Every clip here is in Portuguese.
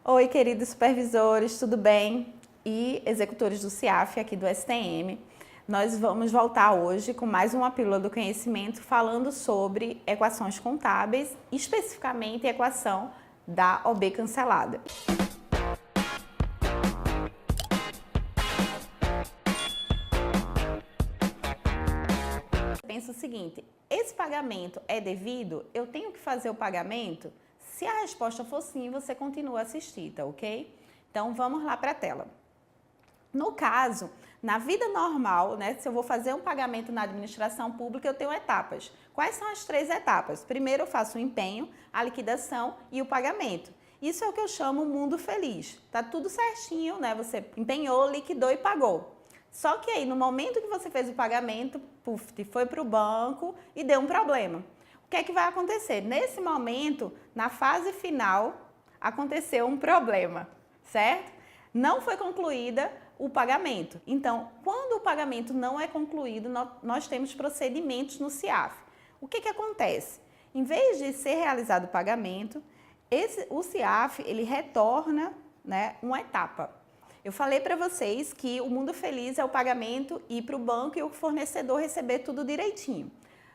Oi, queridos supervisores, tudo bem? E executores do CIAF aqui do STM. Nós vamos voltar hoje com mais uma pílula do conhecimento falando sobre equações contábeis, especificamente a equação da OB cancelada. Pensa o seguinte, esse pagamento é devido? Eu tenho que fazer o pagamento? Se a resposta for sim, você continua a assistir, tá ok? Então vamos lá para a tela. No caso, na vida normal, né, se eu vou fazer um pagamento na administração pública, eu tenho etapas. Quais são as 3 etapas? Primeiro eu faço o empenho, a liquidação e o pagamento. Isso é o que eu chamo mundo feliz. Tá tudo certinho, né? Você empenhou, liquidou e pagou. Só que aí, no momento que você fez o pagamento, foi para o banco e deu um problema. O que é que vai acontecer? Nesse momento, na fase final, aconteceu um problema, certo? Não foi concluída o pagamento. Então, quando o pagamento não é concluído, nós temos procedimentos no CIAF. O que acontece? Em vez de ser realizado o pagamento, o CIAF ele retorna, né, uma etapa. Eu falei para vocês que o mundo feliz é o pagamento ir para o banco e o fornecedor receber tudo direitinho.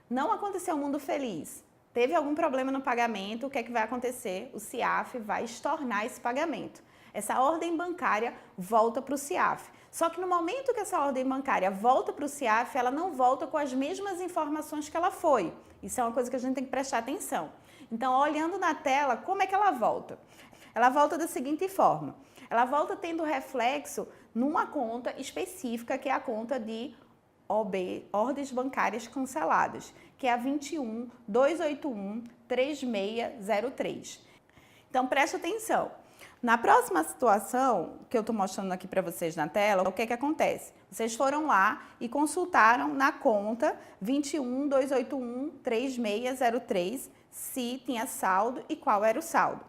Não aconteceu o mundo feliz. Teve algum problema no pagamento, o que é que vai acontecer? O CIAF vai estornar esse pagamento. Essa ordem bancária volta para o CIAF. Só que no momento que essa ordem bancária volta para o CIAF, ela não volta com as mesmas informações que ela foi. Isso é uma coisa que a gente tem que prestar atenção. Então, olhando na tela, como é que ela volta? Ela volta da seguinte forma. Ela volta tendo reflexo numa conta específica, que é a conta de OB, ordens bancárias canceladas, que é a 21.281.3603. Então, preste atenção. Na próxima situação, que eu estou mostrando aqui para vocês na tela, o que é que acontece? Vocês foram lá e consultaram na conta 21.281.3603 se tinha saldo e qual era o saldo.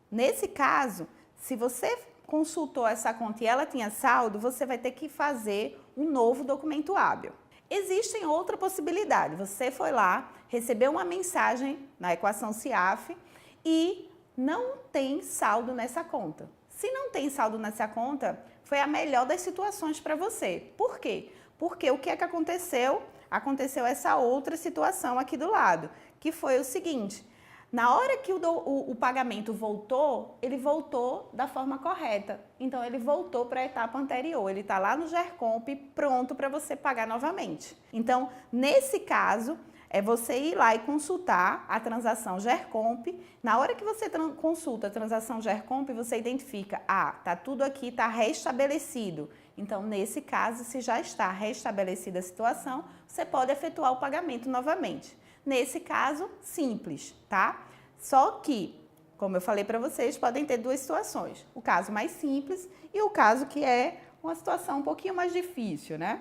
Nesse caso, se você consultou essa conta e ela tinha saldo, você vai ter que fazer um novo documento hábil. Existe outra possibilidade. Você foi lá, recebeu uma mensagem na equação CIAF e não tem saldo nessa conta. Se não tem saldo nessa conta, foi a melhor das situações para você. Por quê? Porque o que é que aconteceu? Aconteceu essa outra situação aqui do lado, que foi o seguinte. Na hora que o pagamento voltou, ele voltou da forma correta. Então, ele voltou para a etapa anterior. Ele está lá no GERCOMP pronto para você pagar novamente. Então, nesse caso, é você ir lá e consultar a transação GERCOMP. Na hora que você consulta a transação GERCOMP, você identifica, tá tudo aqui, está restabelecido. Então, nesse caso, se já está restabelecida a situação, você pode efetuar o pagamento novamente. Nesse caso, simples, tá? Só que, como eu falei para vocês, podem ter 2 situações. O caso mais simples e o caso que é uma situação um pouquinho mais difícil, né?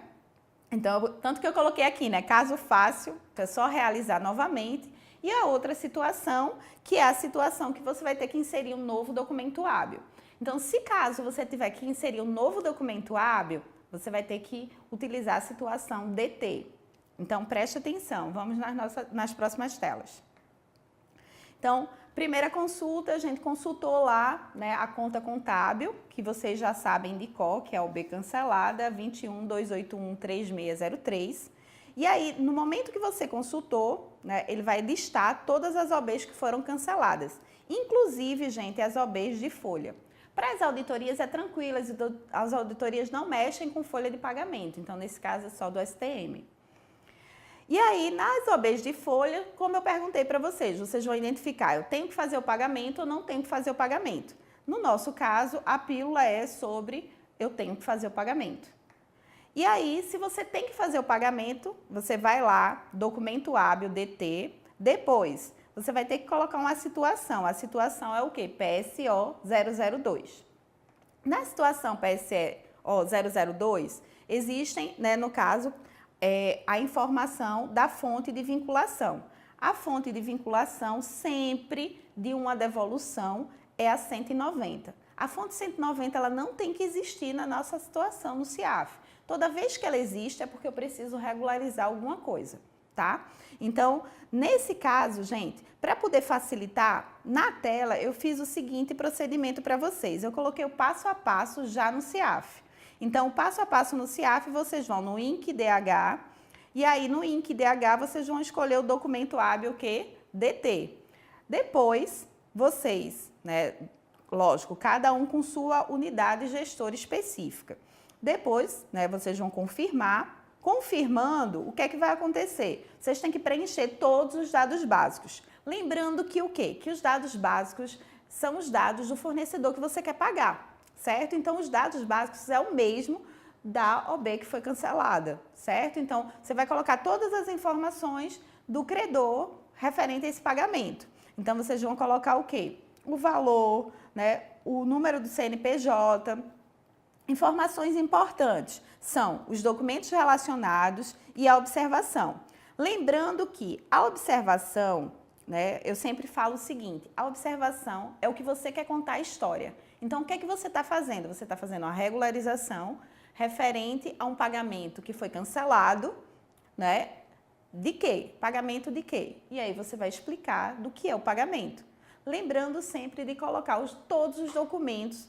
Então, tanto que eu coloquei aqui, né? Caso fácil, que é só realizar novamente. E a outra situação, que é a situação que você vai ter que inserir um novo documento hábil. Então, se caso você tiver que inserir um novo documento hábil, você vai ter que utilizar a situação DT. Então, preste atenção, vamos nas próximas telas. Então, primeira consulta, a gente consultou lá, né, a conta contábil, que vocês já sabem de cor, que é a OB cancelada, 21.281.3603. E aí, no momento que você consultou, né, ele vai listar todas as OBs que foram canceladas, inclusive, gente, as OBs de folha. Para as auditorias é tranquilo, as auditorias não mexem com folha de pagamento, então, nesse caso, é só do STM. E aí, nas OBs de folha, como eu perguntei para vocês vão identificar, eu tenho que fazer o pagamento ou não tenho que fazer o pagamento. No nosso caso, a pílula é sobre eu tenho que fazer o pagamento. E aí, se você tem que fazer o pagamento, você vai lá, documento hábil, DT, depois você vai ter que colocar uma situação. A situação é o quê? PSO 002. Na situação PSO 002, existem, né, no caso, a informação da fonte de vinculação. A fonte de vinculação sempre de uma devolução é a 190. A fonte 190 ela não tem que existir na nossa situação no CIAF. Toda vez que ela existe é porque eu preciso regularizar alguma coisa, tá? Então, nesse caso, gente, para poder facilitar, na tela eu fiz o seguinte procedimento para vocês. Eu coloquei o passo a passo já no CIAF. Então, o passo a passo no CIAF, vocês vão no INC-DH, e aí no INC-DH vocês vão escolher o documento hábil que DT. Depois, vocês, né, lógico, cada um com sua unidade gestora específica. Depois, né, vocês vão confirmar. Confirmando, o que é que vai acontecer? Vocês têm que preencher todos os dados básicos. Lembrando que o quê? Que os dados básicos são os dados do fornecedor que você quer pagar, certo? Então, os dados básicos é o mesmo da OB que foi cancelada, certo? Então, você vai colocar todas as informações do credor referente a esse pagamento. Então, vocês vão colocar o quê? O valor, né? O número do CNPJ. Informações importantes são os documentos relacionados e a observação. Lembrando que a observação, né, eu sempre falo o seguinte, a observação é o que você quer contar a história. Então, o que é que você está fazendo? Você está fazendo uma regularização referente a um pagamento que foi cancelado, né? De quê? Pagamento de quê? E aí você vai explicar do que é o pagamento. Lembrando sempre de colocar todos os documentos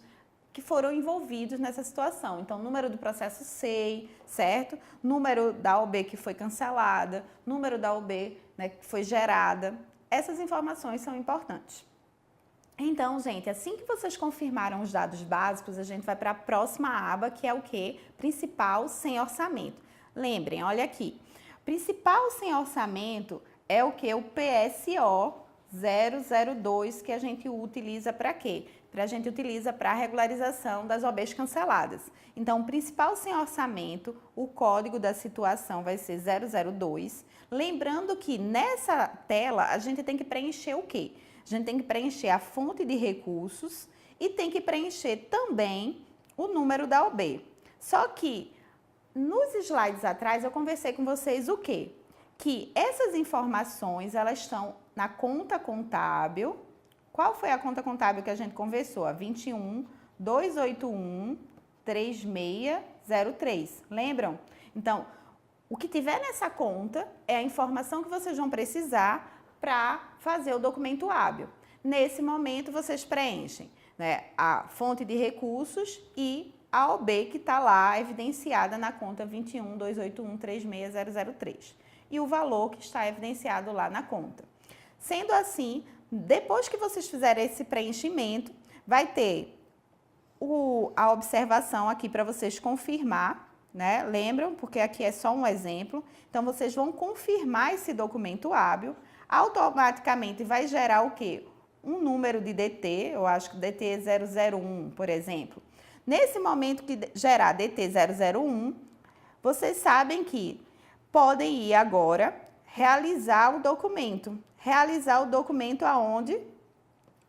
que foram envolvidos nessa situação. Então, número do processo SEI, certo? Número da OB que foi cancelada, número da OB, né, que foi gerada. Essas informações são importantes. Então, gente, assim que vocês confirmaram os dados básicos, a gente vai para a próxima aba, que é o quê? Principal sem orçamento. Lembrem, olha aqui. Principal sem orçamento é o quê? O PSO 002, que a gente utiliza para quê? A gente utiliza para a regularização das OBs canceladas. Então, o principal sem orçamento, o código da situação vai ser 002. Lembrando que nessa tela a gente tem que preencher o quê? A gente tem que preencher a fonte de recursos e tem que preencher também o número da OB. Só que nos slides atrás eu conversei com vocês o quê? Que essas informações elas estão na conta contábil. Qual foi a conta contábil que a gente conversou? A 21.281.3603. Lembram? Então, o que tiver nessa conta é a informação que vocês vão precisar para fazer o documento hábil. Nesse momento, vocês preenchem, né, a fonte de recursos e a OB que está lá evidenciada na conta 21.281.3603. E o valor que está evidenciado lá na conta. Sendo assim, depois que vocês fizerem esse preenchimento, vai ter a observação aqui para vocês confirmar, né? Lembram? Porque aqui é só um exemplo. Então, vocês vão confirmar esse documento hábil. Automaticamente vai gerar o quê? Um número de DT, eu acho que DT é 001, por exemplo. Nesse momento que gerar DT 001, vocês sabem que podem ir agora realizar o documento. Realizar o documento aonde?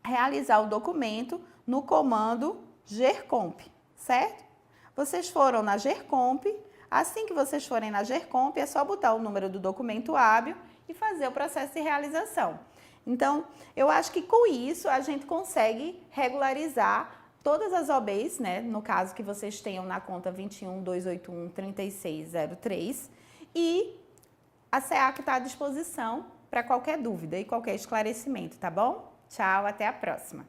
Realizar o documento no comando GERCOMP, certo? Vocês foram na GERCOMP, assim que vocês forem na GERCOMP, é só botar o número do documento hábil e fazer o processo de realização. Então, eu acho que com isso a gente consegue regularizar todas as OBs, né? No caso que vocês tenham na conta 21.281.3603 e a SEAC está à disposição para qualquer dúvida e qualquer esclarecimento, tá bom? Tchau, até a próxima!